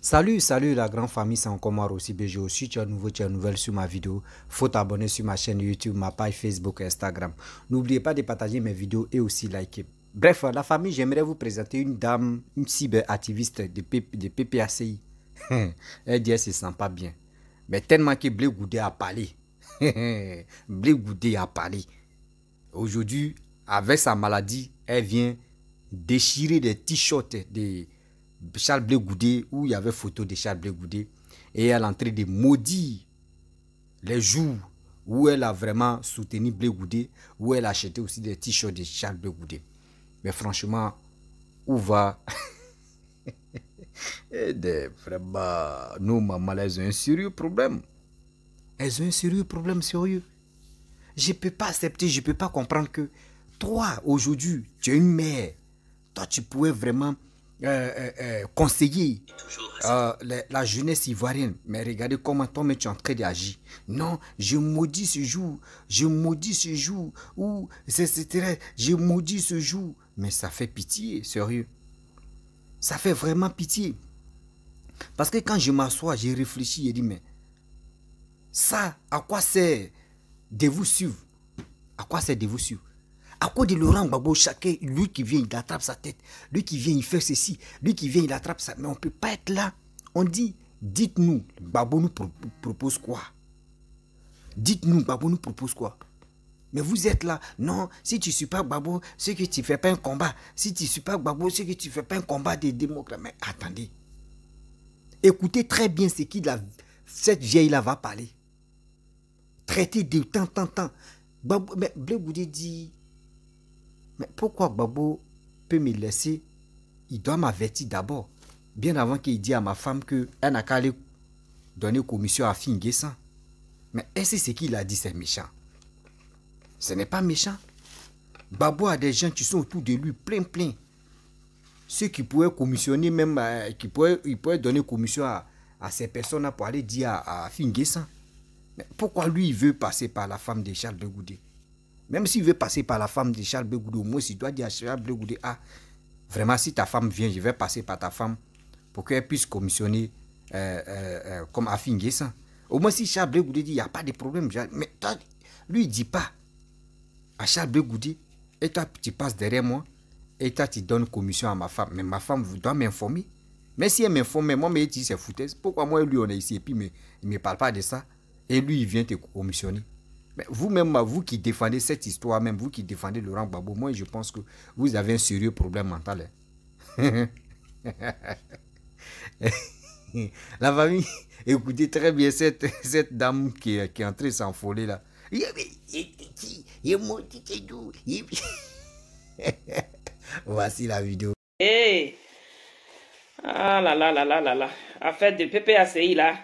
Salut la grande famille, c'est encore moi aussi BG. Si tu es nouveau, tu es nouvelle sur ma vidéo, faut t'abonner sur ma chaîne YouTube, ma page Facebook et Instagram. N'oubliez pas de partager mes vidéos et aussi liker. Bref, la famille, j'aimerais vous présenter une dame, une cyberactiviste de PPACI. Elle dit elle se sent pas bien. Mais tellement que Blé Goudé a parlé. Blé Goudé a parlé. Aujourd'hui, avec sa maladie, elle vient déchirer des t-shirts de Charles Blé Goudé où il y avait photo de Charles Blé Goudé et elle est en train de maudire les jours où elle a vraiment soutenu Blé Goudé, où elle a acheté aussi des t-shirts de Charles Blé Goudé. Mais franchement, où va vraiment, nos mamans, elles ont un sérieux problème. Elles ont un sérieux problème sérieux. Je ne peux pas accepter, je ne peux pas comprendre que toi, aujourd'hui, tu es une mère. Toi, tu pourrais vraiment conseiller la jeunesse ivoirienne. Mais regardez comment toi, tu es en train d'agir. Non, je maudis ce jour. Je maudis ce jour. Ou, etc. Je maudis ce jour. Mais ça fait pitié, sérieux. Ça fait vraiment pitié. Parce que quand je m'assois, je réfléchis et dis, mais ça, à quoi sert de vous suivre? À quoi sert de vous suivre? À quoi de Laurent Gbagbo, chacun, lui qui vient, il attrape sa tête. Lui qui vient, il fait ceci. Lui qui vient, il attrape ça. Mais on ne peut pas être là. On dit, dites-nous, Gbagbo nous propose quoi? Dites-nous, Gbagbo nous propose quoi? Mais vous êtes là. Non, si tu ne suis pas Gbagbo, c'est que tu ne fais pas un combat. Si tu ne suis pas Gbagbo, c'est que tu ne fais pas un combat des démocrates. Mais attendez. Écoutez très bien ce que cette vieille-là va parler. Traiter de tant. Gbagbo, mais Blé Goudé dit, mais pourquoi Gbagbo peut me laisser? Il doit m'avertir d'abord. Bien avant qu'il dise à ma femme qu'elle n'a qu'à aller donner commission à Finguessan. Mais est-ce que ce qu'il a dit, c'est méchant? Ce n'est pas méchant. Gbagbo a des gens qui sont autour de lui, plein. Ceux qui pourraient commissionner même, il pourrait donner commission à ces personnes pour aller dire à Finguessan. Mais pourquoi lui, il veut passer par la femme de Charles Blé Goudé? Même s'il veut passer par la femme de Charles Blé Goudé, au moins il doit dire à Charles Blé Goudé, ah, vraiment si ta femme vient, je vais passer par ta femme pour qu'elle puisse commissionner comme à Finguessan. Au moins si Charles Blé Goudé dit, il n'y a pas de problème. Mais toi, lui, il ne dit pas à Charles Blé Goudé, et toi, tu passes derrière moi, et toi, tu donnes commission à ma femme. Mais ma femme doit m'informer. Mais si elle m'informe, moi, mais dit c'est foutaise. Pourquoi moi et lui, on est ici, et puis il ne me parle pas de ça, et lui, il vient te commissionner. Mais vous-même, vous qui défendez cette histoire, même vous qui défendez Laurent Gbagbo, moi je pense que vous avez un sérieux problème mental. Hein? La famille, écoutez très bien cette dame qui est en train de s'enfoler là. Voici la vidéo. Hey. Ah là là là là là là. Affaire de PPACI là.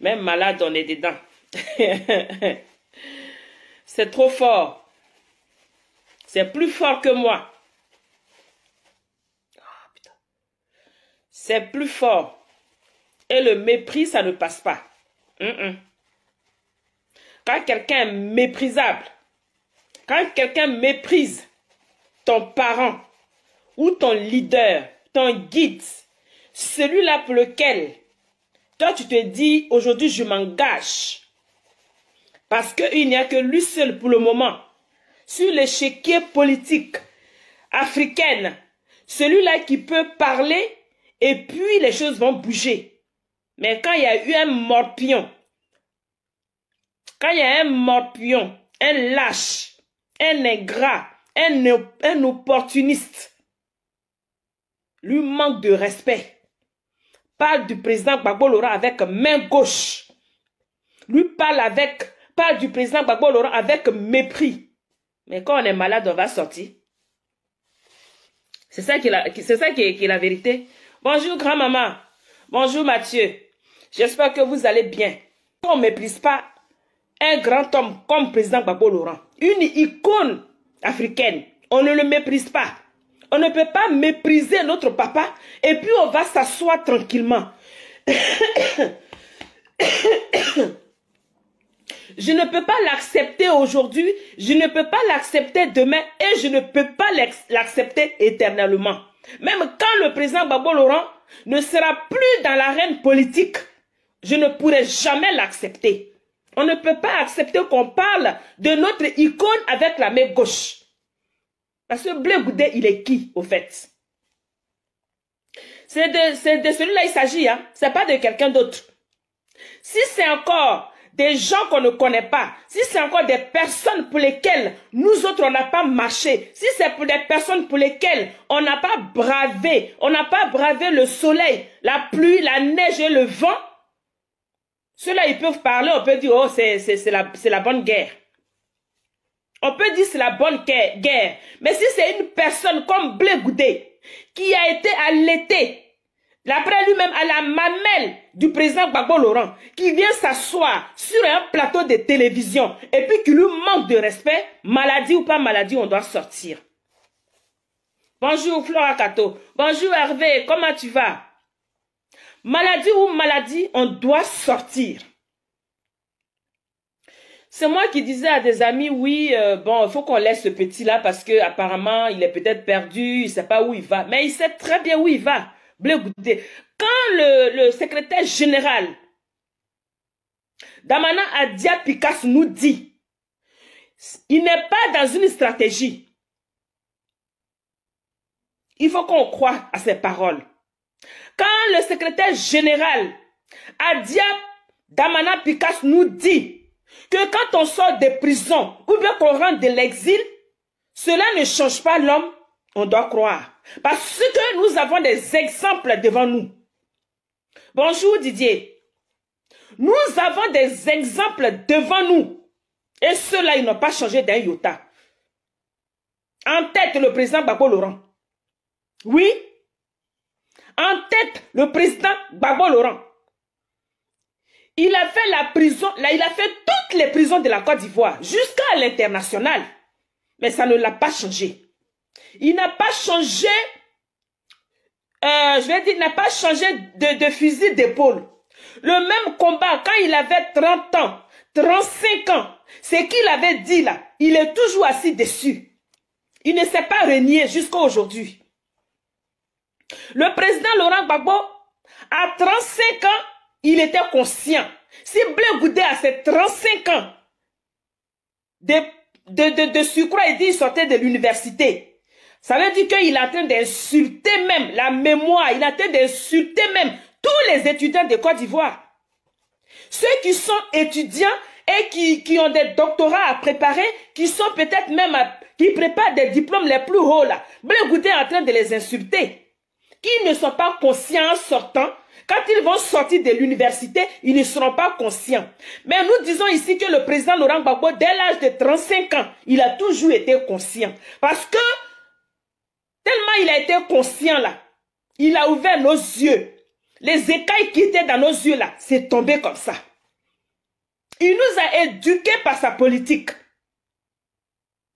Même malade, on est dedans. C'est trop fort. C'est plus fort que moi. Oh, putain. C'est plus fort. Et le mépris, ça ne passe pas. Quand quelqu'un est méprisable, quand quelqu'un méprise ton parent ou ton leader, ton guide, celui-là pour lequel toi tu te dis aujourd'hui je m'engage. Parce qu'il n'y a que lui seul pour le moment, sur l'échiquier politique africaine, celui-là qui peut parler et puis les choses vont bouger. Mais quand il y a eu un morpion, un lâche, un ingrat, un opportuniste, lui manque de respect, parle du président Gbagbo Laurent avec main gauche, lui parle du président Gbagbo Laurent avec mépris. Mais quand on est malade, on va sortir. C'est ça qui est la vérité. Bonjour grand-maman. Bonjour Mathieu. J'espère que vous allez bien. On ne méprise pas un grand homme comme président Gbagbo Laurent. Une icône africaine. On ne le méprise pas. On ne peut pas mépriser notre papa et puis on va s'asseoir tranquillement. Je ne peux pas l'accepter aujourd'hui, je ne peux pas l'accepter demain et je ne peux pas l'accepter éternellement. Même quand le président Gbagbo Laurent ne sera plus dans l'arène politique, je ne pourrai jamais l'accepter. On ne peut pas accepter qu'on parle de notre icône avec la main gauche. Parce que Blé Goudé, il est qui, au fait? C'est de celui-là il s'agit, hein? C'est pas de quelqu'un d'autre. Si c'est encore des gens qu'on ne connaît pas, si c'est encore des personnes pour lesquelles nous autres on n'a pas marché, si c'est pour des personnes pour lesquelles on n'a pas bravé le soleil, la pluie, la neige et le vent, ceux-là ils peuvent parler, on peut dire oh c'est la bonne guerre. On peut dire c'est la bonne guerre. Mais si c'est une personne comme Blé Goudé qui a été allaité, d'après lui-même à la mamelle du président Gbagbo Laurent, qui vient s'asseoir sur un plateau de télévision et puis qui lui manque de respect, maladie ou pas maladie, on doit sortir. Bonjour Flora Kato. Bonjour Hervé, comment tu vas? Maladie ou maladie, on doit sortir. C'est moi qui disais à des amis, oui, bon, il faut qu'on laisse ce petit-là parce que apparemment il est peut-être perdu, il ne sait pas où il va. Mais il sait très bien où il va. Blé Goudé. Quand le secrétaire général Damana Adia Pikas nous dit, il n'est pas dans une stratégie. Il faut qu'on croie à ses paroles. Quand le secrétaire général Adia Damana Pikas nous dit que quand on sort des prisons ou bien qu'on rentre de l'exil, cela ne change pas l'homme, on doit croire. Parce que nous avons des exemples devant nous. Bonjour Didier. Nous avons des exemples devant nous. Et ceux-là, ils n'ont pas changé d'un iota. En tête, le président Gbagbo Laurent. Oui. En tête, le président Gbagbo Laurent. Il a fait la prison, là, il a fait toutes les prisons de la Côte d'Ivoire, jusqu'à l'international. Mais ça ne l'a pas changé. Il n'a pas changé, je vais dire, il n'a pas changé de fusil d'épaule. Le même combat, quand il avait 30 ans, 35 ans, ce qu'il avait dit là, il est toujours assis dessus. Il ne s'est pas renié jusqu'à aujourd'hui. Le président Laurent Gbagbo, à 35 ans, il était conscient. Si Blé Goudé à ses 35 ans de surcroît, il dit qu'il sortait de l'université. Ça veut dire qu'il est en train d'insulter même la mémoire, il est en train d'insulter même tous les étudiants de Côte d'Ivoire. Ceux qui sont étudiants et qui ont des doctorats à préparer, qui sont peut-être même, qui préparent des diplômes les plus hauts là. Blé Goudé est en train de les insulter. Qui ne sont pas conscients en sortant. Quand ils vont sortir de l'université, ils ne seront pas conscients. Mais nous disons ici que le président Laurent Gbagbo, dès l'âge de 35 ans, il a toujours été conscient. Parce que, tellement il a été conscient là, il a ouvert nos yeux. Les écailles qui étaient dans nos yeux là, c'est tombé comme ça. Il nous a éduqués par sa politique.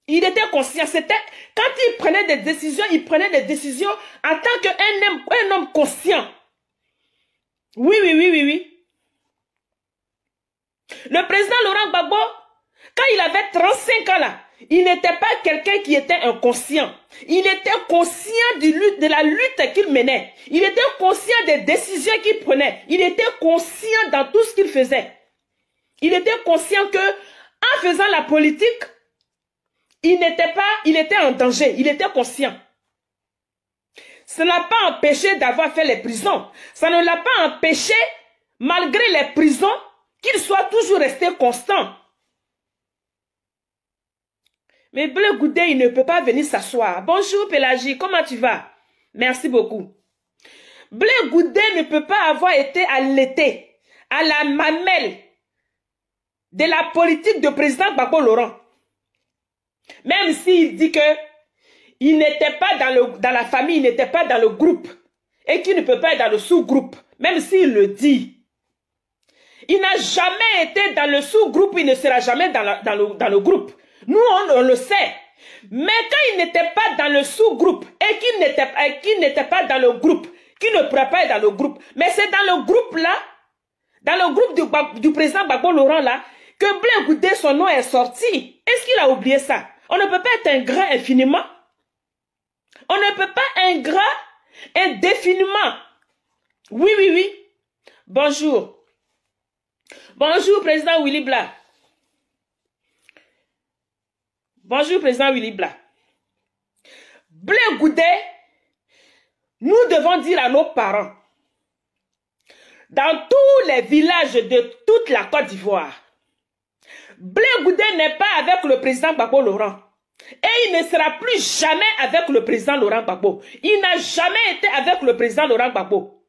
Il était conscient. C'était quand il prenait des décisions, il prenait des décisions en tant qu'un homme conscient. Oui. Le président Laurent Gbagbo, quand il avait 35 ans là, il n'était pas quelqu'un qui était inconscient. Il était conscient de la lutte qu'il menait. Il était conscient des décisions qu'il prenait. Il était conscient dans tout ce qu'il faisait. Il était conscient que, en faisant la politique, il était en danger. Il était conscient. Ça n'a pas empêché d'avoir fait les prisons. Ça ne l'a pas empêché, malgré les prisons, qu'il soit toujours resté constant. Mais Blé Goudé, il ne peut pas venir s'asseoir. Bonjour Pélagie, comment tu vas? Merci beaucoup. Blé Goudé ne peut pas avoir été allaité à la mamelle de la politique de président Gbagbo Laurent. Même s'il dit que il n'était pas dans la famille, il n'était pas dans le groupe. Et qu'il ne peut pas être dans le sous-groupe. Même s'il le dit. Il n'a jamais été dans le sous-groupe, il ne sera jamais dans le groupe. Nous, on le sait. Mais quand il n'était pas dans le sous-groupe et qu'il n'était pas dans le groupe, qu'il ne pourrait pas être dans le groupe, mais c'est dans le groupe là, dans le groupe du président Gbagbo Laurent là, que Blé Goudé, son nom est sorti. Est-ce qu'il a oublié ça? On ne peut pas être ingrat infiniment. On ne peut pas ingrat indéfiniment. Oui, oui, oui. Bonjour. Bonjour, président Willy Blah. Bonjour, président Willy Blah. Blé Goudé, nous devons dire à nos parents, dans tous les villages de toute la Côte d'Ivoire, Blé Goudé n'est pas avec le président Gbagbo Laurent. Et il ne sera plus jamais avec le président Laurent Gbagbo. Il n'a jamais été avec le président Laurent Gbagbo.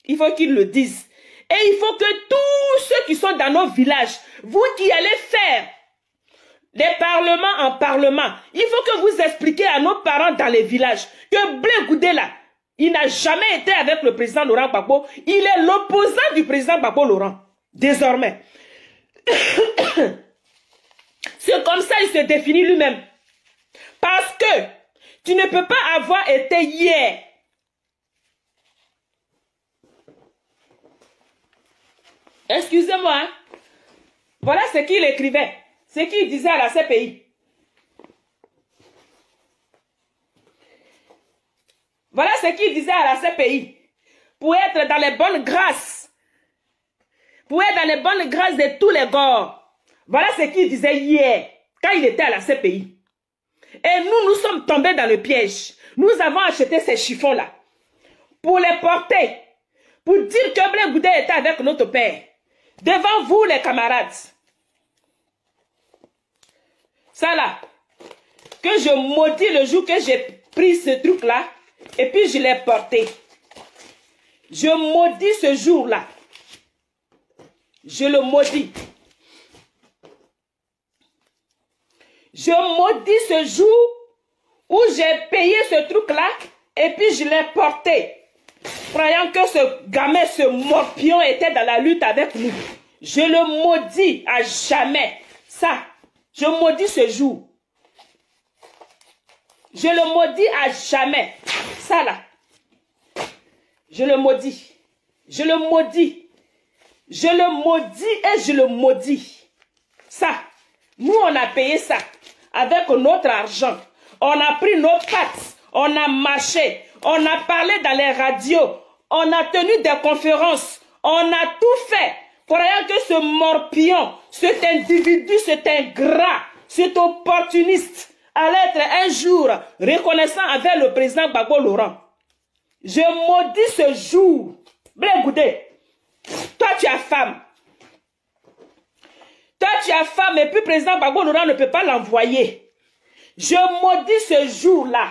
Il faut qu'ils le disent. Et il faut que tous ceux qui sont dans nos villages, vous qui allez faire des parlements en parlement, il faut que vous expliquiez à nos parents dans les villages que Blé Goudé là, il n'a jamais été avec le président Laurent Gbagbo. Il est l'opposant du président Gbagbo Laurent. Désormais. C'est comme ça qu'il se définit lui-même. Parce que tu ne peux pas avoir été hier. Excusez-moi. Hein? Voilà ce qu'il écrivait. Ce qu'il disait à la CPI. Voilà ce qu'il disait à la CPI. Pour être dans les bonnes grâces. Pour être dans les bonnes grâces de tous les gars. Voilà ce qu'il disait hier, quand il était à la CPI. Et nous sommes tombés dans le piège. Nous avons acheté ces chiffons-là. Pour les porter. Pour dire que Blé Goudé était avec notre père. Devant vous, les camarades. Ça là. Que je maudis le jour que j'ai pris ce truc-là. Et puis je l'ai porté. Je maudis ce jour-là. Je le maudis. Je maudis ce jour où j'ai payé ce truc-là et puis je l'ai porté. Croyant que ce gamin, ce morpion était dans la lutte avec nous. Je le maudis à jamais. Ça, je maudis ce jour. Je le maudis à jamais. Ça là. Je le maudis. Je le maudis. Je le maudis et je le maudis. Ça. Nous, on a payé ça avec notre argent. On a pris nos pattes. On a marché. On a parlé dans les radios. On a tenu des conférences. On a tout fait. Croyant que ce morpion, cet individu, cet ingrat, cet opportuniste, allait être un jour reconnaissant avec le président Gbagbo Laurent. Je maudis ce jour. Blé Goudé, toi tu as femme. Toi tu as femme et puis le président Gbagbo Laurent ne peut pas l'envoyer. Je maudis ce jour-là.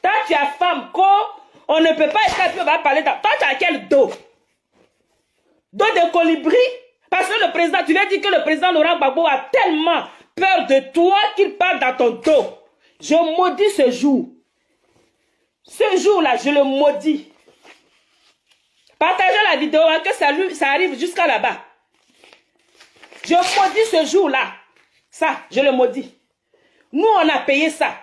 Toi tu as femme, on ne peut pas être, on va parler. Toi tu as quel dos? Dos de colibri? Parce que le président, tu lui as dit que le président Laurent Gbagbo a tellement peur de toi qu'il parle dans ton dos. Je maudis ce jour. Ce jour-là, je le maudis. Partagez la vidéo, hein, que ça arrive jusqu'à là-bas. Je maudis ce jour-là. Ça, je le maudis. Nous, on a payé ça.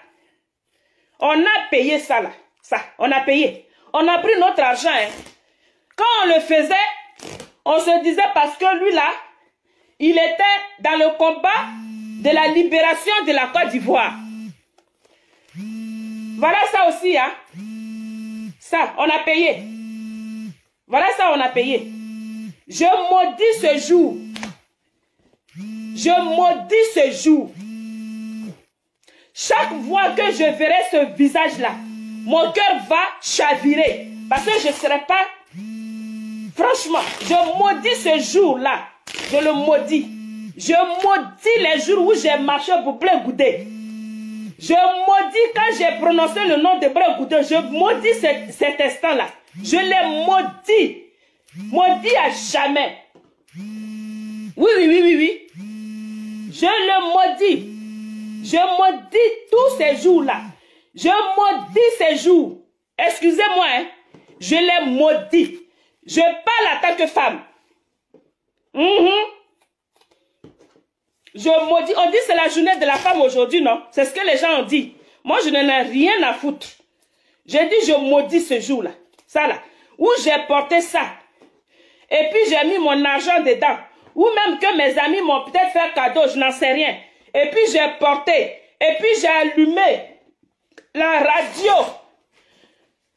On a payé ça, là. Ça, on a payé. On a pris notre argent. Hein. Quand on le faisait, on se disait parce que lui, là, il était dans le combat de la libération de la Côte d'Ivoire. Voilà ça aussi, hein. Ça, on a payé. Voilà ça, on a payé. Je maudis ce jour. Je maudis ce jour. Chaque fois que je verrai ce visage-là, mon cœur va chavirer. Parce que je ne serai pas... Franchement, je maudis ce jour-là. Je le maudis. Je maudis les jours où j'ai marché pour Blé Goudé. Je maudis quand j'ai prononcé le nom de Blé Goudé. Je maudis cet instant-là. Je l'ai maudit. Maudit à jamais. Oui, oui, oui, oui, oui. Je le maudis. Je maudis tous ces jours-là. Je maudis ces jours. Excusez-moi, hein. Je les maudis. Je parle en tant que femme. Je maudis. On dit que c'est la journée de la femme aujourd'hui, non? C'est ce que les gens ont dit. Moi, je n'en ai rien à foutre. J'ai dit, je maudis ce jour-là. Ça là. Où j'ai porté ça. Et puis, j'ai mis mon argent dedans. Ou même que mes amis m'ont peut-être fait cadeau, je n'en sais rien. Et puis, j'ai porté. Et puis, j'ai allumé la radio.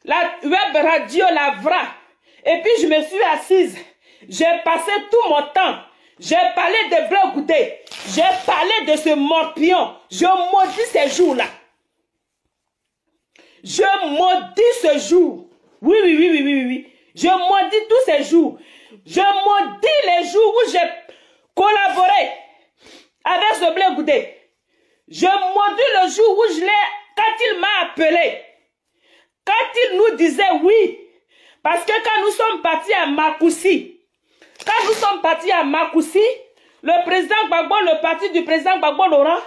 la web radio, la VRA. Et puis je me suis assise. J'ai passé tout mon temps. J'ai parlé de Blé Goudé. J'ai parlé de ce morpion. Je maudis ces jours-là. Je maudis ce jour. Oui, oui, oui, oui, oui, oui. Je maudis tous ces jours. Je maudis les jours où j'ai collaboré avec ce Blé Goudé. Je maudis le jour où je l'ai, quand il m'a appelé, quand il nous disait oui, parce que quand nous sommes partis à Makoussi, le président Gbagbo, le parti du président Gbagbo Laurent,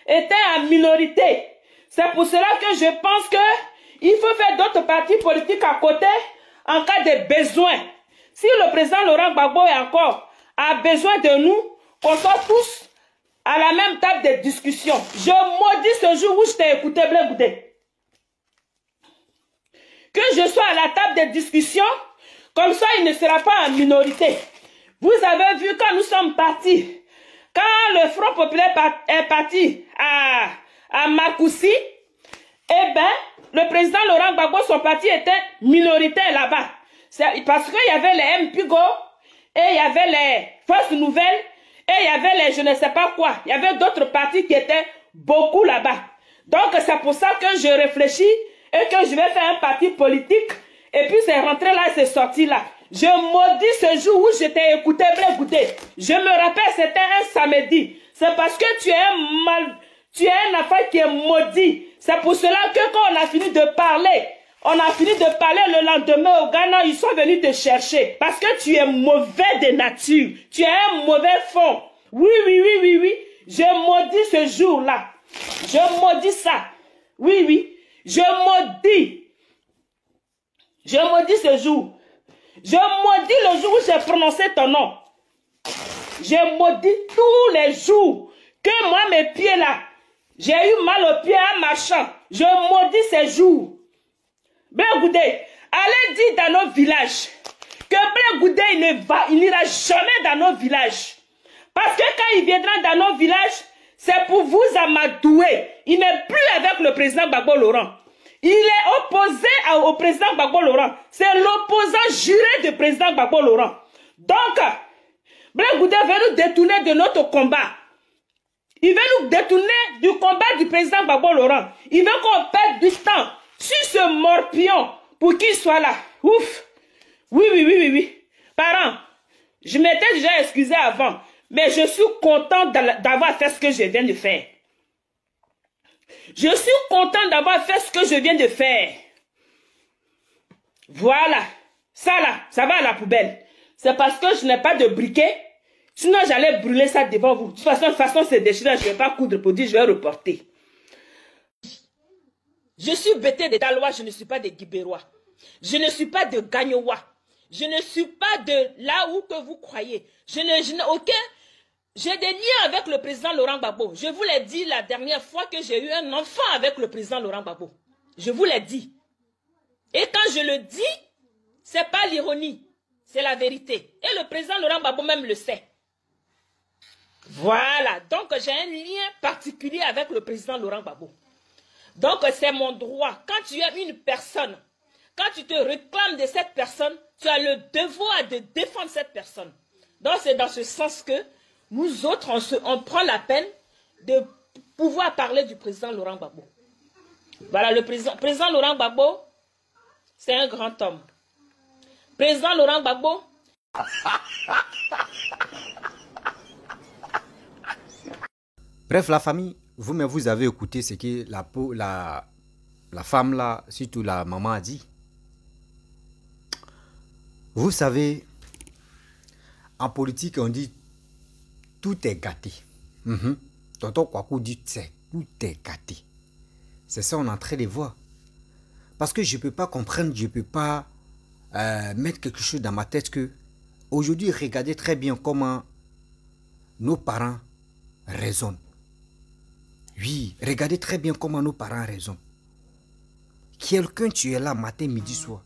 était en minorité. C'est pour cela que je pense qu'il faut faire d'autres partis politiques à côté en cas de besoin. Si le président Laurent Gbagbo a besoin de nous, qu'on soit tous à la même table de discussion. Je maudis ce jour où je t'ai écouté, Blé Goudé. Que je sois à la table de discussion, comme ça il ne sera pas en minorité. Vous avez vu quand nous sommes partis, quand le Front Populaire est parti à Makoussi, eh bien, le président Laurent Gbagbo, son parti était minoritaire là-bas. Parce qu'il y avait les MPIGO, et il y avait les Forces Nouvelles, et il y avait les je ne sais pas quoi. Il y avait d'autres partis qui étaient beaucoup là-bas. Donc c'est pour ça que je réfléchis et que je vais faire un parti politique. Et puis c'est rentré là et c'est sorti là. Je maudis ce jour où j'étais écouté Blé Goudé. Je me rappelle, c'était un samedi. C'est parce que tu es un enfant qui est maudit. C'est pour cela que quand on a fini de parler, le lendemain au Ghana, ils sont venus te chercher. Parce que tu es mauvais de nature. Tu es un mauvais fond. Oui, oui, oui, oui, oui. Je maudis ce jour-là. Je maudis ça. Oui, oui. Je maudis ce jour. Je maudis le jour où j'ai prononcé ton nom. Je maudis tous les jours que moi, mes pieds là, j'ai eu mal aux pieds en marchant. Je maudis ces jours. Blé Goudé, allez dire dans nos villages que Blé Goudé, il n'ira jamais dans nos villages. Parce que quand il viendra dans nos villages, c'est pour vous amadouer. Il n'est plus avec le président Gbagbo Laurent. Il est opposé au président Gbagbo Laurent. C'est l'opposant juré du président Gbagbo Laurent. Donc, Blé Goudé veut nous détourner de notre combat. Il veut nous détourner du combat du président Gbagbo Laurent. Il veut qu'on perde du temps sur ce morpion pour qu'il soit là. Ouf. Oui, oui, oui, oui, oui. Parents, je m'étais déjà excusé avant, mais je suis content d'avoir fait ce que je viens de faire. Je suis content d'avoir fait ce que je viens de faire. Voilà. Ça là, ça va à la poubelle. C'est parce que je n'ai pas de briquet. Sinon, j'allais brûler ça devant vous. De toute façon, c'est déchirant. Je ne vais pas coudre pour dire je vais reporter. Je suis Bété de Dalois, je ne suis pas de Guibérois. Je ne suis pas de Gagnois. Je ne suis pas de là où que vous croyez. J'ai des liens avec le président Laurent Gbagbo. Je vous l'ai dit la dernière fois que j'ai eu un enfant avec le président Laurent Gbagbo. Je vous l'ai dit. Et quand je le dis, c'est pas l'ironie. C'est la vérité. Et le président Laurent Gbagbo même le sait. Voilà. Donc j'ai un lien particulier avec le président Laurent Gbagbo. Donc c'est mon droit. Quand tu es une personne, quand tu te réclames de cette personne, tu as le devoir de défendre cette personne. Donc c'est dans ce sens que nous autres, on prend la peine de pouvoir parler du président Laurent Gbagbo. Voilà, le président Laurent Gbagbo, c'est un grand homme. Président Laurent Gbagbo. Bref, la famille, vous avez écouté ce que la femme là, surtout la maman a dit. Vous savez, en politique, on dit tout est gâté. Tonton Kwaku dit tout est gâté. C'est ça on est en train de voir. Parce que je ne peux pas comprendre, je ne peux pas mettre quelque chose dans ma tête que aujourd'hui, regardez très bien comment nos parents raisonnent. Oui, regardez très bien comment nos parents raisonnent. Quelqu'un, tu es là matin, midi, soir.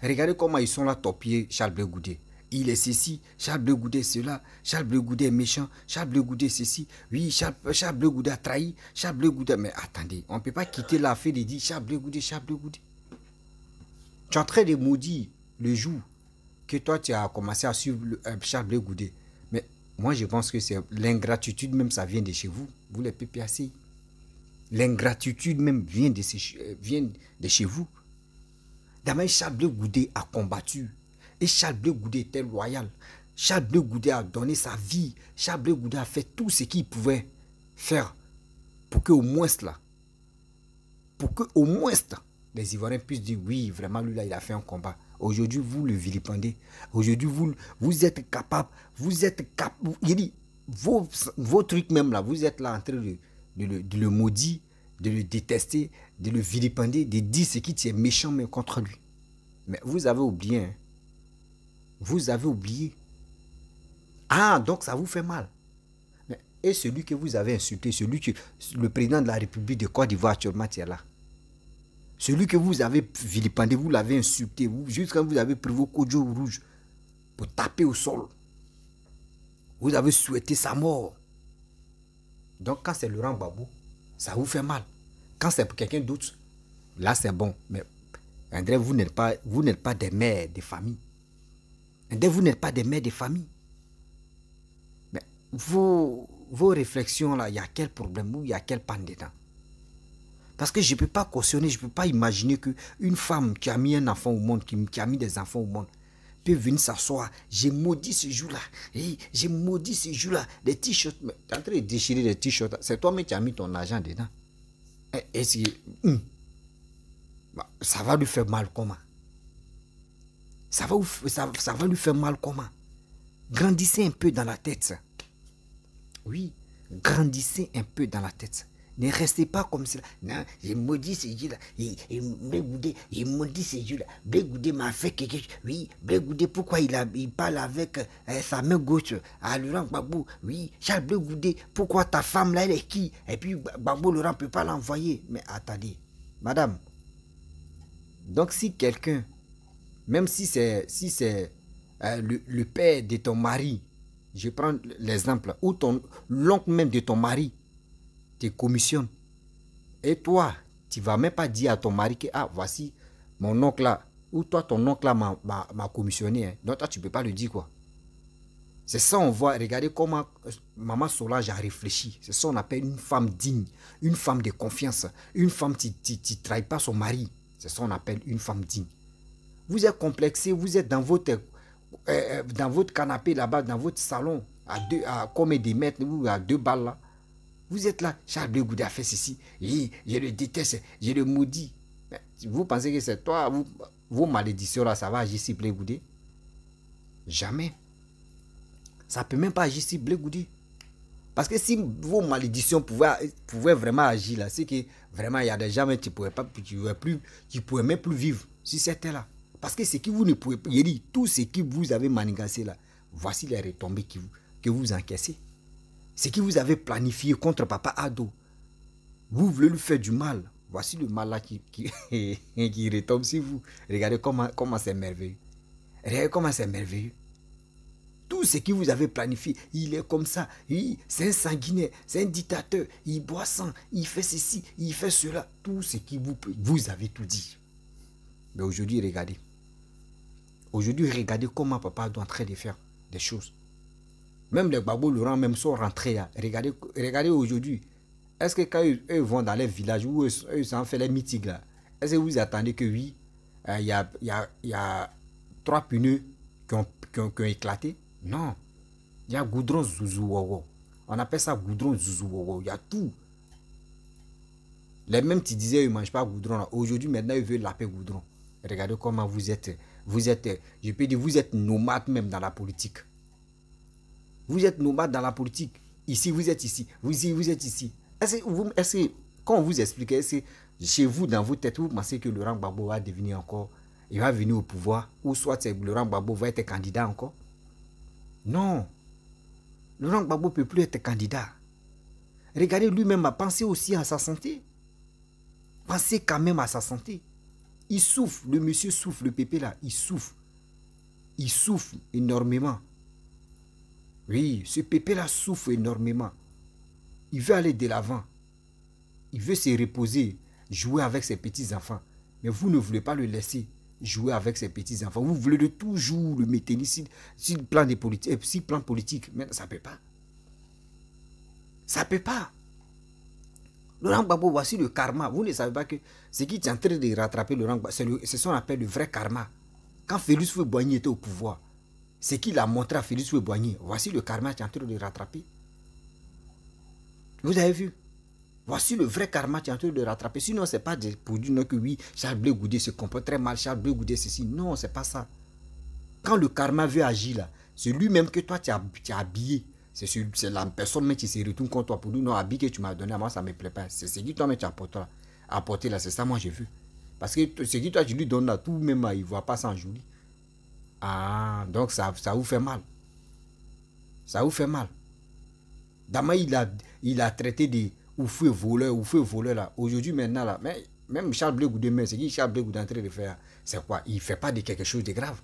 Regardez comment ils sont là, topier Charles Blé Goudé. Il est ceci, Charles Blé Goudé cela, Charles Blé Goudé est méchant, Charles Blé Goudé ceci. Oui, Charles Blé Goudé a trahi, Charles Blé Goudé... Mais attendez, on ne peut pas quitter l'affaire et dire Charles Blé Goudé, Charles Blé Goudé. Tu es en train de maudire le jour que toi, tu as commencé à suivre Charles Blé Goudé. Mais moi, je pense que c'est l'ingratitude même, ça vient de chez vous. Vous les PPAC. L'ingratitude même vient de chez vous. D'abord, Charles Blé Goudé a combattu. Et Charles Blé Goudé était loyal. Charles Blé Goudé a donné sa vie. Charles Blé Goudé a fait tout ce qu'il pouvait faire pour que au moins les Ivoiriens puissent dire oui, vraiment, lui là, il a fait un combat. Aujourd'hui, vous le vilipendez. Aujourd'hui, vous êtes capable. Il dit, vos trucs même là, vous êtes là en train de le maudire, de le détester, de le vilipender, de dire ce qui est méchant mais contre lui. Mais vous avez oublié. Hein? Vous avez oublié. Ah, donc ça vous fait mal. Mais, et celui que vous avez insulté, le président de la République de Côte d'Ivoire actuellement est là. Celui que vous avez vilipendé, vous l'avez insulté, jusqu'à vous avez pris vos kodjo rouges pour taper au sol. Vous avez souhaité sa mort. Donc quand c'est Laurent Gbagbo, ça vous fait mal. Quand c'est pour quelqu'un d'autre, là c'est bon. Mais André, vous n'êtes pas des mères de famille. André, vous n'êtes pas des mères de famille. Mais vos réflexions là, il y a quel problème ou il y a quel panne dedans? Parce que je ne peux pas cautionner, je ne peux pas imaginer qu'une femme qui a mis un enfant au monde, qui a mis des enfants au monde, peut venir s'asseoir. J'ai maudit ce jour-là. J'ai maudit ce jour-là. Des t-shirts. Tu es en train de déchirer des t-shirts. C'est toi-même qui as mis ton argent dedans. Ça va lui faire mal comment? Ça va lui faire mal comment? Grandissez un peu dans la tête. Oui, grandissez un peu dans la tête. Ne restez pas comme cela. Non, j'ai maudit ce jour-là. Il maudit ce jour-là. Blé Goudé m'a fait quelque chose. Oui, Blé Goudé, pourquoi il parle avec sa main gauche à Laurent Gbagbo? Oui, Charles Blé Goudé, pourquoi ta femme là, elle est qui? Et puis Gbagbo, Laurent ne peut pas l'envoyer. Mais attendez, madame. Donc si quelqu'un, même si c'est le père de ton mari, je prends l'exemple, ou l'oncle même de ton mari, te commissionne. Et toi, tu ne vas même pas dire à ton mari que, ah, voici mon oncle là, ou toi, ton oncle là m'a commissionné. Hein. Donc toi, tu ne peux pas le dire quoi. C'est ça, on voit, regardez comment Maman Solange a réfléchi. C'est ça, on appelle une femme digne, une femme de confiance, une femme qui ne trahit pas son mari. C'est ça, on appelle une femme digne. Vous êtes complexé, vous êtes dans votre canapé là-bas, dans votre salon, à combien de mètres, ou à 2 balles là. Vous êtes là, Charles Blé Goudé a fait ceci, et je le déteste, je le maudis. Mais vous pensez que c'est toi, vos malédictions là, ça va agir sur Blé Goudé? Jamais. Ça ne peut même pas agir sur Blé Goudé. Parce que si vos malédictions pouvaient vraiment agir là, c'est que vraiment il y a des gens qui ne pourraient même plus vivre sur cette terre là. Parce que ce que vous ne pouvez pas, il dit, tout ce que vous avez manigancé là, voici les retombées que vous encaissez. Ce que vous avez planifié contre Papa Ado, vous voulez lui faire du mal. Voici le mal là qui retombe sur vous. Regardez comment c'est merveilleux. Regardez comment c'est merveilleux. Tout ce que vous avez planifié, il est comme ça. C'est un sanguinaire, c'est un dictateur. Il boit sang, il fait ceci, il fait cela. Tout ce que vous avez tout dit. Mais aujourd'hui, regardez. Aujourd'hui, regardez comment Papa Ado est en train de faire des choses. Même les Gbagbo Laurent même sont rentrés. Hein. Regardez aujourd'hui. Est-ce que quand eux vont dans les villages où eux ont fait les meetings là, est-ce que vous attendez que oui, il y a 3 pneus qui ont éclaté? Non. Il y a goudron zouzou. On appelle ça goudron zouzou. Il y a tout. Les mêmes qui disaient ils ne mangent pas goudron. Aujourd'hui, maintenant, ils veulent laper goudron. Regardez comment vous êtes, je peux dire, vous êtes nomade même dans la politique. Vous êtes nomade dans la politique. Ici, vous êtes ici. Vous êtes ici. Est-ce que, quand on vous explique, est-ce que chez vous, dans vos têtes, vous pensez que Laurent Gbagbo va devenir encore, il va venir au pouvoir, ou soit Laurent Gbagbo va être candidat encore? Non. Laurent Gbagbo ne peut plus être candidat. Regardez, lui-même a pensé aussi à sa santé. Pensez quand même à sa santé. Il souffre, le monsieur souffre, le pépé là, il souffre. Il souffre énormément. Oui, ce pépé là souffre énormément. Il veut aller de l'avant. Il veut se reposer, jouer avec ses petits-enfants. Mais vous ne voulez pas le laisser. jouer avec ses petits-enfants. Vous voulez de toujours le maintenir sur le plan des politiques, sur le plan politique. Mais ça ne peut pas. Ça ne peut pas. Laurent Gbagbo, voici le karma. Vous ne savez pas que ce qui est en train de rattraper Laurent Gbagbo, c'est ce qu'on appelle le vrai karma. Quand Félix Houphouët-Boigny était au pouvoir, c'est qu'il a montré à Félix Houphouët-Boigny. Voici le karma qui est en train de rattraper. Vous avez vu? Voici le vrai karma qui est en train de rattraper. Sinon, ce n'est pas pour dire que oui, Charles Blé Goudé se comporte très mal, Charles Blé Goudé ceci. Non, ce n'est pas ça. Quand le karma veut agir là, c'est lui-même que toi tu as habillé. C'est la personne même qui se retourne contre toi pour dire non, habillé que tu m'as donné, à moi ça ne me plaît pas. C'est ce qui toi-même tu as apporté là, c'est ça moi j'ai vu. Parce que ce qui toi tu lui donnes là, tout même là, il ne voit pas ça en joli. Ah, donc ça vous fait mal. Ça vous fait mal. Dama il a traité de Oufoué voleur là. Aujourd'hui maintenant là, mais même Charles Blé Goudé, c'est qui Charles Blé Goudé est en train de faire? C'est quoi? Il ne fait pas de quelque chose de grave.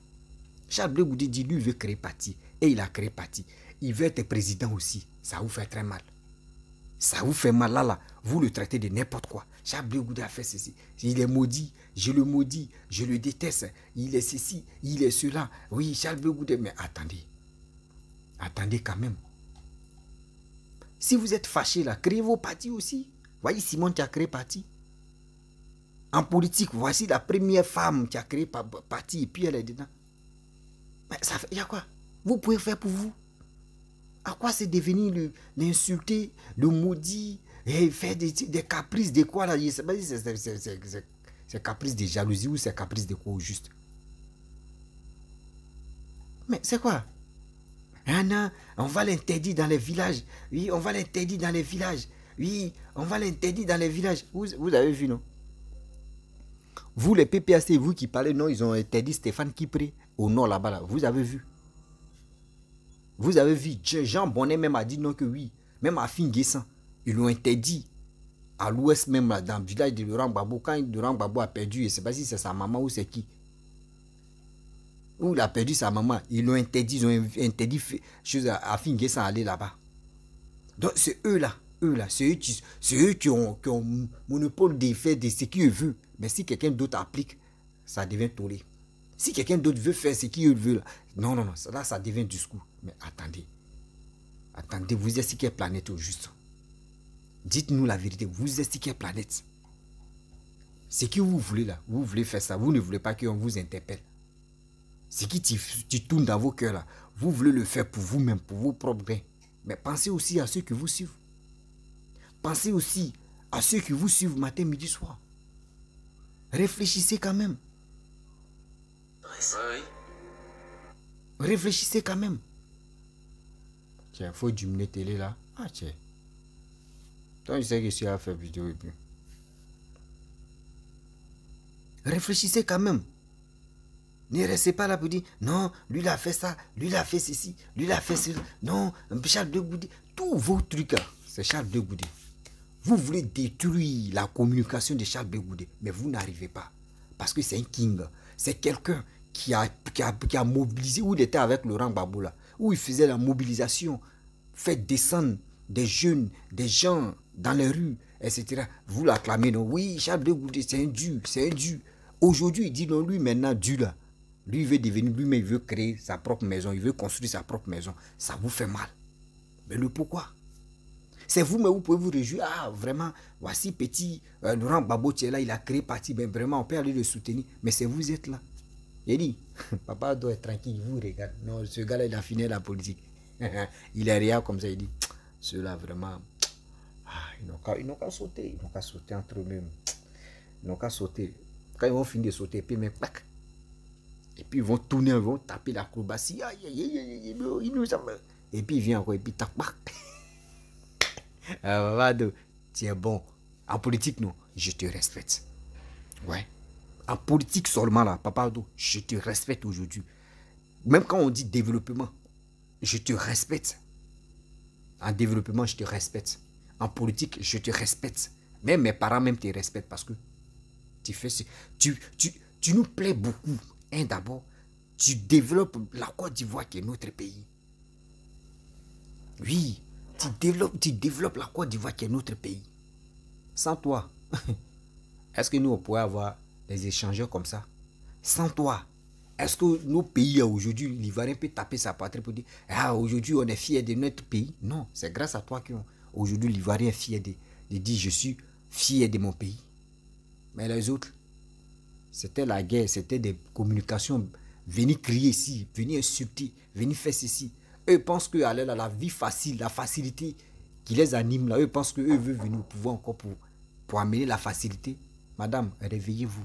Charles Blé Goudé dit lui il veut créer parti. Et il a créé parti. Il veut être président aussi. Ça vous fait très mal. Ça vous fait mal là. Vous le traitez de n'importe quoi. Charles Blé Goudé a fait ceci. Il est maudit. Je le maudis. Je le déteste. Il est ceci. Il est cela. Oui, Charles Blé Goudé. Mais attendez. Attendez quand même. Si vous êtes fâché là, créez vos partis aussi. Voyez Simone qui a créé parti. En politique, voici la première femme qui a créé parti et puis elle est dedans. Mais ça fait, il y a quoi? Vous pouvez faire pour vous. À quoi c'est devenu l'insulter, le maudit, et faire des caprices de quoi là? Je ne sais pas si c'est caprice de jalousie ou c'est caprice de quoi au juste. Mais c'est quoi? Anna, on va l'interdire dans les villages. Oui, on va l'interdire dans les villages. Oui, on va l'interdire dans les villages. Vous avez vu, non? Vous, les PPAC, vous qui parlez, non, ils ont interdit Stéphane Kipré au nord là-bas. Là. Vous avez vu? Vous avez vu? Jean Bonnet même a dit non que oui. Même à Finguessan, ils l'ont interdit. À l'ouest même, là, dans le village de Laurent Gbagbo. Quand Laurent Gbagbo a perdu, je ne sais pas si c'est sa maman ou c'est qui. Où il a perdu sa maman, ils l'ont interdit, ils ont interdit à Finguessan aller là-bas. Donc c'est eux là, c'est eux qui ont monopole des faits de ce qu'ils veulent. Mais si quelqu'un d'autre applique, ça devient tollé. Si quelqu'un d'autre veut faire ce qu'il veut, là, non, là ça devient discours. Mais attendez, vous êtes sur quelle planète au juste? Dites-nous la vérité, vous êtes sur quelle planète? Ce que vous voulez là, vous voulez faire ça, vous ne voulez pas qu'on vous interpelle. Ce qui tu tourne dans vos cœurs là, vous voulez le faire pour vous-même, pour vos propres biens. Mais pensez aussi à ceux qui vous suivent. Pensez aussi à ceux qui vous suivent matin, midi, soir. Réfléchissez quand même. Oui. Réfléchissez quand même. Tiens, il faut diminuer télé là. Ah tiens. Toi, je sais que je suis à faire vidéo et puis. Réfléchissez quand même. Ne restez pas là pour dire, non, lui il a fait ça, lui il a fait ceci, lui il a fait cela. Non, Charles Blé Goudé, tous vos trucs là, c'est Charles Blé Goudé. Vous voulez détruire la communication de Charles Blé Goudé, mais vous n'arrivez pas. Parce que c'est un king. C'est quelqu'un qui a mobilisé, où il était avec Laurent Gbagbo là, où il faisait la mobilisation, fait descendre des jeunes, des gens dans les rues, etc. Vous l'acclamez, non? Oui, Charles Blé Goudé, c'est un dieu, c'est un dieu. Aujourd'hui, il dit non, lui maintenant, dieu là. Lui, il veut devenir, lui-même, il veut créer sa propre maison, il veut construire sa propre maison. Ça vous fait mal. Mais le pourquoi? C'est vous, mais vous pouvez vous réjouir. Ah, vraiment, voici petit Laurent Gbagbo qui est là, il a créé parti. Ben vraiment, on peut aller le soutenir. Mais c'est vous êtes là. Il dit, papa doit être tranquille, il vous regarde. Non, ce gars-là, il a fini la politique. Il est rien comme ça, il dit, ceux-là, vraiment, ils n'ont qu'à sauter. Ils n'ont qu'à sauter entre eux-mêmes. Ils n'ont qu'à sauter. Quand ils vont finir de sauter, puis mais clac. Et puis ils vont tourner, ils vont taper l'acrobatie. Et puis il vient encore, et puis tac, tac. Tu es bon. En politique, non, je te respecte. Ouais. En politique seulement, là, Papa Ado, je te respecte aujourd'hui. Même quand on dit développement, je te respecte. En développement, je te respecte. En politique, je te respecte. Même mes parents même te respectent parce que tu fais ce... Tu nous plais beaucoup. D'abord, tu développes la Côte d'Ivoire qui est notre pays. Oui, tu développes la Côte d'Ivoire qui est notre pays. Sans toi, est-ce que nous on pourrait avoir des échangeurs comme ça? Sans toi, est-ce que nos pays aujourd'hui, l'Ivoirien peut taper sa patrie pour dire ah, aujourd'hui on est fier de notre pays? Non, c'est grâce à toi qu'aujourd'hui l'Ivoirien est fier de dire je suis fier de mon pays. Mais les autres, c'était la guerre, c'était des communications. Venir crier ici, venir insulter, venir faire ceci. Eux pensent que la vie facile, la facilité qui les anime là, eux pensent qu'eux veulent venir au pouvoir encore pour amener la facilité. Madame, réveillez-vous.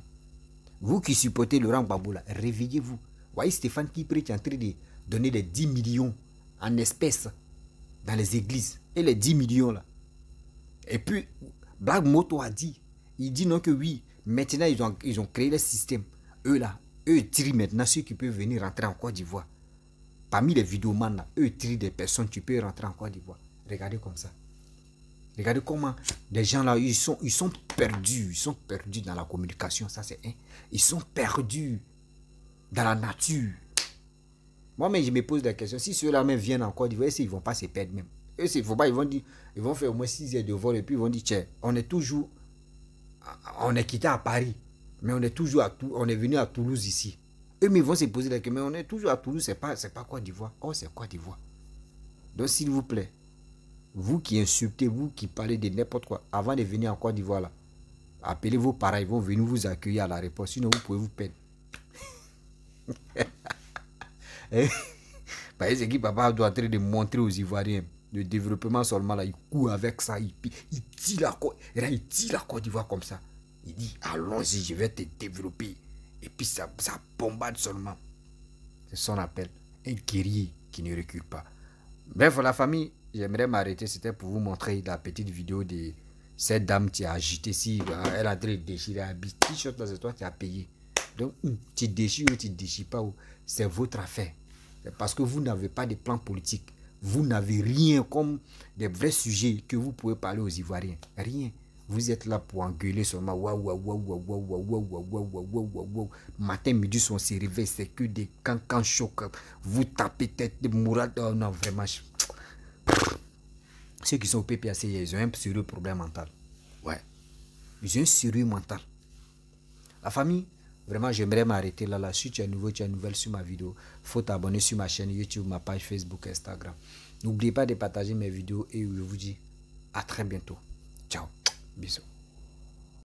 Vous qui supportez Laurent Gbagbo là, réveillez-vous. Voyez Stéphane Kipré qui est en train de donner les 10 millions en espèces dans les églises. Et les 10 millions là. Et puis, Black Moto a dit, il dit non que oui, maintenant ils ont créé le système. Eux là, eux tirent maintenant ceux qui peuvent venir rentrer en Côte d'Ivoire. Parmi les vidéomans là, eux tirent des personnes qui peuvent rentrer en Côte d'Ivoire. Regardez comme ça. Regardez comment les gens là, ils sont perdus. Ils sont perdus dans la communication. Ça c'est un. Ils sont perdus dans la nature. Moi-même, je me pose la question. Si ceux-là même viennent en Côte d'Ivoire, ils ne vont pas se perdre même. Eux, il faut pas, ils vont faire au moins 6 heures de vol et puis ils vont dire, tiens, on est quitté à Paris, mais on est venu à Toulouse ici. Eux, mais ils vont se poser la question, mais on est toujours à Toulouse, c'est pas Côte d'Ivoire. Oh, c'est Côte d'Ivoire. Donc, s'il vous plaît, vous qui insultez, vous qui parlez de n'importe quoi, avant de venir en Côte d'Ivoire, là, appelez vos parents, ils vont venir vous accueillir à l'aéroport, sinon vous pouvez vous perdre. Parce que papa doit être de montrer aux Ivoiriens le développement seulement là, il court avec ça, il tire la Côte d'Ivoire comme ça. Il dit allons-y, je vais te développer. Et puis ça bombarde seulement. C'est son appel. Un guerrier qui ne recule pas. Bref, la famille, j'aimerais m'arrêter. C'était pour vous montrer la petite vidéo de cette dame qui a agité. Si elle a déchiré un t-shirt, là, c'est toi qui as payé. Donc, tu déchires ou tu ne déchires pas, c'est votre affaire. Parce que vous n'avez pas de plan politique. Vous n'avez rien comme des vrais sujets que vous pouvez parler aux Ivoiriens. Rien. Vous êtes là pour engueuler seulement. Matin, midi, on se réveille. C'est que des cancans chocs. Vous tapez tête de mourade. Oh non, vraiment. Ceux qui sont au PPAC, ils ont un sérieux problème mental. Ouais. Ils ont un sérieux mental. La famille, vraiment, j'aimerais m'arrêter là. Si tu es nouveau, tu es nouvelle sur ma vidéo, il faut t'abonner sur ma chaîne YouTube, ma page Facebook, Instagram. N'oubliez pas de partager mes vidéos et je vous dis à très bientôt. Ciao. Bisous.